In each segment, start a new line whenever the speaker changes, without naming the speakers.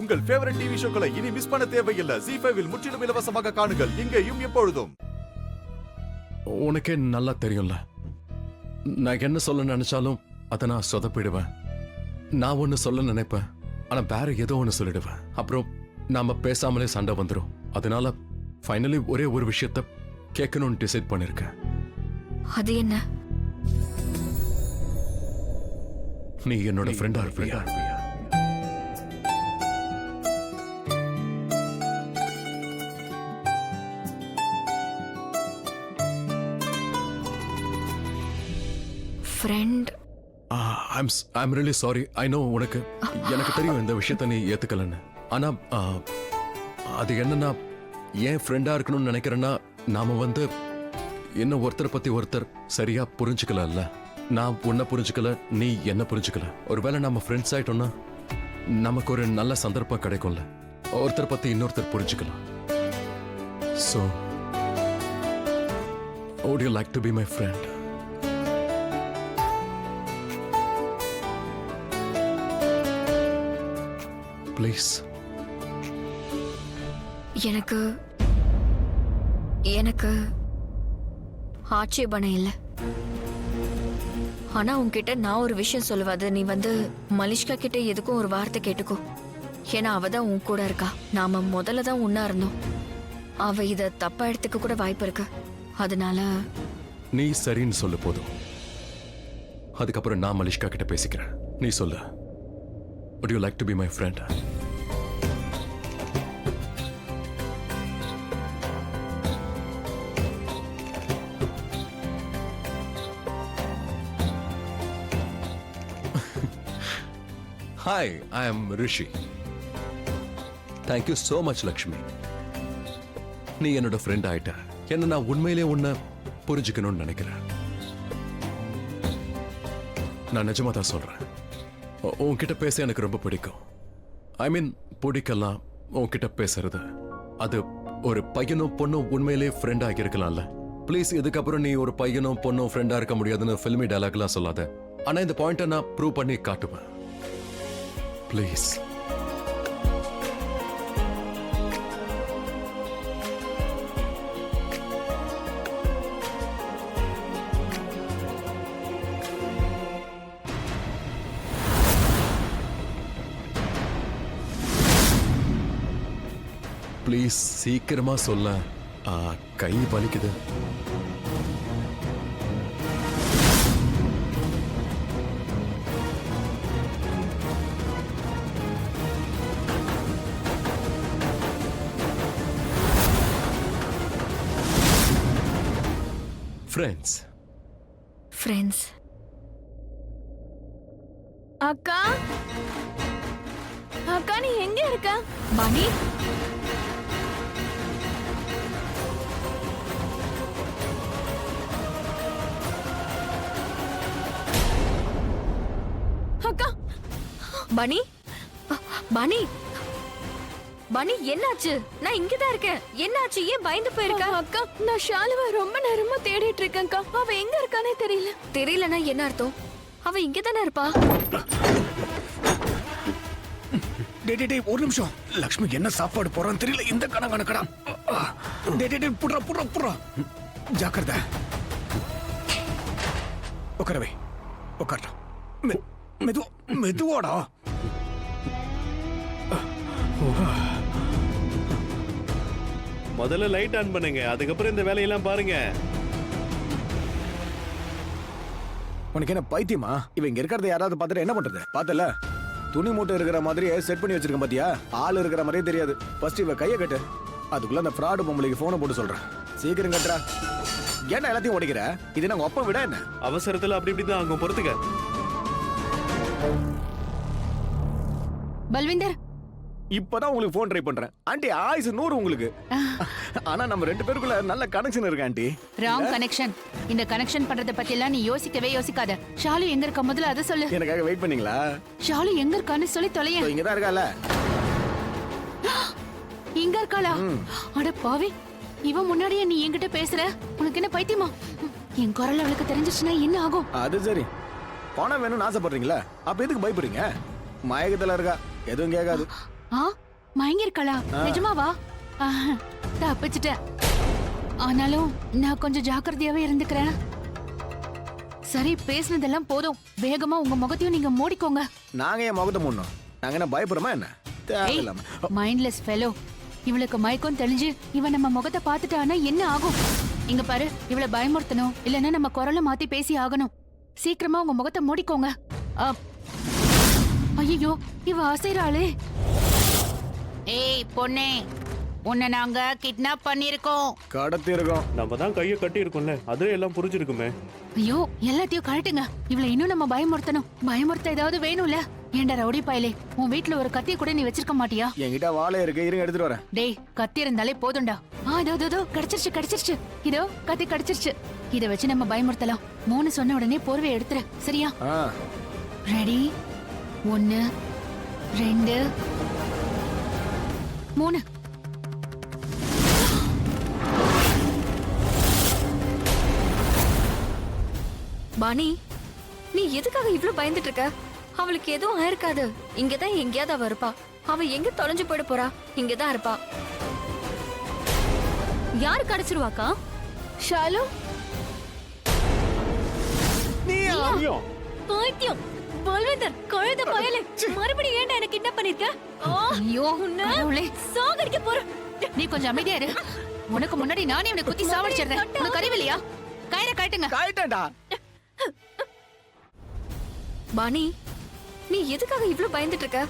உங்கள் favourite TV ஷோக்களை இனி miss பண்ண தேவையில்லை. ZEE5 இல் முற்றிலும் இலவசமாக காணுங்கள். இங்கேயும் எப்பொழுதும்.
உனக்கே நல்லா தெரியும்ல, நான் என்ன சொல்ல நினைச்சாலும் அதை நான் சொதப்பிடுவேன். நான் ஒன்னு சொல்ல நினைப்பேன், ஆனா வேற ஏதோ ஒன்னு சொல்லிடுவேன். அப்புறம் நாம பேசாமலே சண்டை வந்துடும். அதனால ஃபைனலி ஒரே ஒரு விஷயத்த கேட்கணும்னு டிசைட் பண்ணிருக்கேன்.
அது என்ன?
நீ என்னோட ஃப்ரெண்டா இருப்பியா?
Friend?
I'm really sorry. I know எனக்கு தெரியும் இந்த விஷயத்த நீ ஏத்துக்கலன்னு. ஆனா அது என்னன்னா, ஏன் ஃப்ரெண்டா இருக்கணும்னு நினைக்கிறேன்னா, நாம என்ன ஒருத்தரை பத்தி ஒருத்தர் சரியா புரிஞ்சுக்கல. நான் உன்னை புரிஞ்சுக்கல, நீ என்ன புரிஞ்சுக்கல. ஒருவேளை நம்ம ஃப்ரெண்ட்ஸ் ஆயிட்டோம்னா நமக்கு ஒரு நல்ல சந்தர்ப்பம் கிடைக்கும்ல, ஒருத்தர் பத்தி இன்னொருத்தர் புரிஞ்சுக்கலாம். So, would you like to be my friend? Please.
எனக்கு ஆட்சேபனை இல்லை. ஆனா உன்கிட்ட நான் ஒரு விஷயம் சொல்லுவாது, நீ மலிஷ்கா கிட்ட எதுக்கும் ஒரு வார்த்தை கேட்டுக்கோ. ஏன்னா அவ தான் உன் கூட இருக்கா. நாம முதல்ல தான் ஒன்னா இருந்தோம். அவ இத தப்பா எடுத்துக்க கூட வாய்ப்பு இருக்கு. அதனால
நீ சரின்னு சொல்லு போதும். அதுக்கப்புறம் நான் மலிஷ்கா கிட்ட பேசிக்கிறேன். நீ சொல்லு. Would you like to be my friend? Hi, I am Rishi. Thank you so much, Lakshmi. நீ என்னோட ஃப்ரெண்ட் ஆயிட்ட. என்ன நான் உண்மையிலே உன்னை புரிஞ்சுக்கணும்னு நினைக்கிறேன். நான் நிஜமா தான் சொல்றேன். உன்கிட்ட பேச எனக்கு ரொம்ப பிடிக்கும். ஐ மீன், பிடிக்கலாம் உன்கிட்ட பேசுறது. அது ஒரு பையனும் பொண்ணும் உண்மையிலே ஃப்ரெண்ட் ஆகி இருக்கலாம்ல. ப்ளீஸ், இதுக்கப்புறம் நீ ஒரு பையனும் பொண்ணும் ஃப்ரெண்டா இருக்க முடியாதுன்னு ஃபில்மி டயலாக்லாம் சொல்லாத. ஆனா இந்த பாயிண்ட்டை நான் ப்ரூவ் பண்ணி காட்டுவேன். ப்ளீஸ். ப்ளீஸ் சீக்கிரமா சொல்ல. கை வலிக்குது.
ஃப்ரெண்ட்ஸ்.
அக்கா, அக்கா நீ எங்க இருக்க?
மணி,
அக்கா.
பனி, பனி, பனி என்னாச்சு? நான் இங்கதான் இருக்கேன். என்னாச்சு? ஏன் பயந்து போயிருக்க?
அக்கா, நான் ஷாலுவை ரொம்ப நேரமா தேடிட்டு இருக்கேன்க்கா. அவ எங்க இருக்கானே தெரியல.
தெரியலனா என்ன அர்த்தம்? அவ இங்கதானே இருப்பா.
டேய் ஒரு நிமிஷம். லக்ஷ்மி என்ன சாப்பாடு போறான்னு தெரியல. இந்த கணக்கடா. டேய் புடுறா. ஜாக்கிரதை. உட்காரவே. உட்காரா. மெதுவாடா.
முதல்ல லைட் ஆன் பண்ணுங்க, அதுக்கப்புறம் இந்த வேலையெல்லாம் பாருங்க.
உனக்கு என்ன பைத்தியமா? இவன் இங்க இருக்கிறத யாராவது பார்த்துட்டு என்ன பண்றது? பார்த்தல, துணி மூட்டை இருக்கிற மாதிரியே செட் பண்ணி வச்சிருக்க பாத்தியா? ஆள் இருக்கிற மாதிரியே தெரியாது. ஃபர்ஸ்ட் இவ கையை கட்டு. அதுக்குள்ள அந்த ஃப்ராடு பொம்பளைக்கு போனை போட்டு சொல்றேன். சீக்கிரம் கட்டுறா. ஏன்னா எல்லாத்தையும் உடைக்கிற? இது நாங்க ஒப்ப விட என்ன?
அவசரத்துல அப்படி இப்படிதான் அங்க பொறுத்துக்க.
பல்விந்தர்,
இப்பதான் உங்களுக்கு போன் ட்ரை பண்றேன். ஆண்டி ஆயுசு 100 உங்களுக்கு. ஆனா நம்ம ரெண்டு பேருக்குள்ள நல்ல கனெக்ஷன் இருக்கு ஆண்டி.
Wrong connection. இந்த கனெக்ஷன் பண்றத பத்தி எல்லாம் நீ யோசிக்கவே யோசிக்காத. ஷாலு எங்க இருக்க முதல்ல அத சொல்லு.
எனக்காக வெயிட் பண்ணீங்களா?
ஷாலு எங்க இருக்கான்னு சொல்லி தொலைய.
இங்க தான் இருக்கால.
இங்க இருக்காளா? அட பாவி, இவ முன்னாடியே நீ என்கிட்ட பேசுற. உனக்கு என்ன பைத்தியமா? என் குரல் அவளுக்கு தெரிஞ்சிச்சுன்னா என்ன ஆகும்?
அது சரி. பணம் வேணும்னு ஆசைப்படுறீங்களா? அப்ப எதுக்கு பயப்படுறீங்க? மயக்கத்துல இருக்கா, எதுவும் கேட்காது.
ஆ மயங்கிருக்காளா நிஜமாவா தப்பிச்சிட்டேன். ஆனாலும் நான் கொஞ்சம் ஜாக்கிரதையாவே இருந்துக்கிறேன். சரி, பேசுனதெல்லாம் போதும். வேகமா உங்க முகத்தையும் நீங்க மூடிக்கோங்க.
நாங்க என் முகத்தை மூடணும். நாங்க என்ன பயப்படுறோமா என்ன? தேவையில்லாம.
Mindless fellow. இவளுக்கு மயக்கம் தெளிஞ்சு இவன் நம்ம முகத்தை பார்த்துட்டானா என்ன ஆகும்? இங்க பாரு, இவளை பயமுறுத்தணும், இல்லைன்னா நம்ம குரலை மாத்தி பேசி ஆகணும். சீக்கிரமா உங்க முகத்தை மூடிக்கோங்க. ஐயோ, இவ அசைறாளே. ஏய் பொண்ணே, உன்னை நாங்க கிட்னாப் பண்ணிருக்கோம்.
கடத்தி இருக்கோம்.
நம்ம தான் கையை கட்டி இருக்கோம்ல, அதுவே எல்லாம் புரிஞ்சிருக்குமே.
ஐயோ, எல்லாத்தையும் கழட்டுங்க. இவளை இன்னும் நம்ம பயமுறுத்தணும். பயமுறுத்த ஏதாவது வேணும்ல? ஏண்டா ரவுடி பயலே, உன் வீட்டுல ஒரு கத்திய கூட நீ வச்சிருக்க மாட்டியா?
என்கிட்ட வாழை இருக்கு, இருங்க எடுத்துட்டு வரேன்.
டேய், கத்தி இருந்தாலே போதும்டா. இதோ கிடைச்சிருச்சு. இதோ கத்தி கிடைச்சிருச்சு. இத வச்சு நம்ம பயமுறுத்தலாம். 3 சொன்ன உடனே போர்வை எடுத்துரு, சரியா? ரெடி? 1 2 3.
பாணி, நீ எதுக்காக இவ்ளோ பயந்துட்டு இருக்க? அவளுக்கு எதுவும் ஆயிருக்காது. இங்கதான் எங்கேயாவது அவ இருப்பா. அவ எங்க தொலைஞ்சு போயிட போறா? இங்கதான் இருப்பா.
யாரு கிடைச்சிருவாக்கா? ஷாலு?
ஐயோ,
பைத்தியம், பல்வேந்தர், கழுத பயலே, மறுபடியும் ஏன்டா எனக்கு கிட்னாப் பண்ணிருக்க? ஐயோ, கடவுளே, சாகடிக்க போற. நீ கொஞ்சம் அமைதியா இரு. உனக்கு முன்னாடி நானே இவனை குத்தி சாவடிச்சிடுறேன். உனக்கு அறிவில்லையா? கயிறை கட்டுங்க.
கழட்டேன்டா.
பாணி, நீ எதுக்காக இவ்ளோ பயந்துட்டு இருக்க?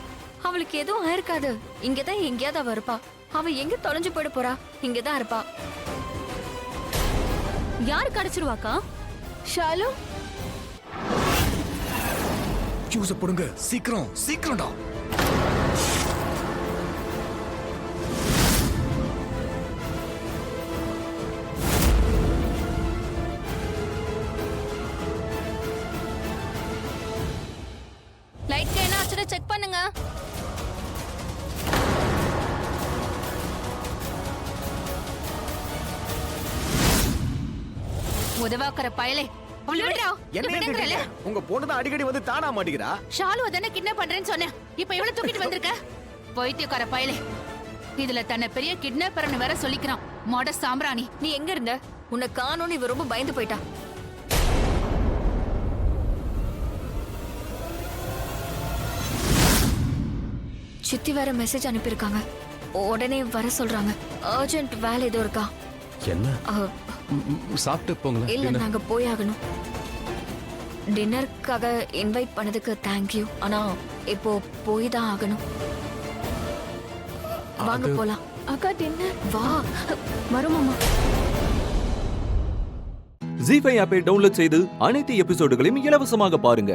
அவளுக்கு எதுவும் ஆயிருக்காது. இங்கதான் எங்கேயாவது அவ இருப்பா. அவ எங்க தொலைஞ்சு போயிட போறா? இங்கதான் இருப்பா.
யாரு கிடைச்சிருவாக்கா? ஷாலு?
ஜூஸ போடுங்க, சீக்கிரம்டா.
லைட் என்ன ஆச்சுன்னு செக் பண்ணுங்க.
உதவாக்கற பயலே,
என்ன உங்க பொண்ணு தான் அடிக்கடி வந்து தானா மாட்டிக்கிறா.
ஷாலு தானே கிட்னாப் பண்றேன்னு சொன்னேன். இப்ப இவள தூக்கிட்டு வந்திருக்க. பைத்தியக்கார பயலே, இதுல தன்னை பெரிய கிட்னாப்பர்னு வேற சொல்லிக்கிறான். மொட சாம்பிராணி.
நீ எங்க இருந்த? உன்னை காணோன்னு இவ ரொம்ப பயந்து போயிட்டா. சித்தி வேற மெசேஜ் அனுப்பியிருக்காங்க. உடனே வர சொல்றாங்க. அர்ஜென்ட் வேலை ஏதோ இருக்கா?
என்ன?
அஹ்,
சாப்பிட்டு போங்களேன்.
இல்ல,
dinner.
நாங்க போய் ஆகணும். டின்னருக்காக இன்வைட் பண்ணதுக்கு தேங்க்யூ. ஆனா இப்போ போய் தான் ஆகணும். வாங்க
அது-
போலாம். அக்கா டின்னர் வா.
வருமாமா.
ஜீ5 ஆப்பை டவுன்லோட் செய்து அனைத்து எபிசோடுகளையும் இலவசமாக பாருங்க.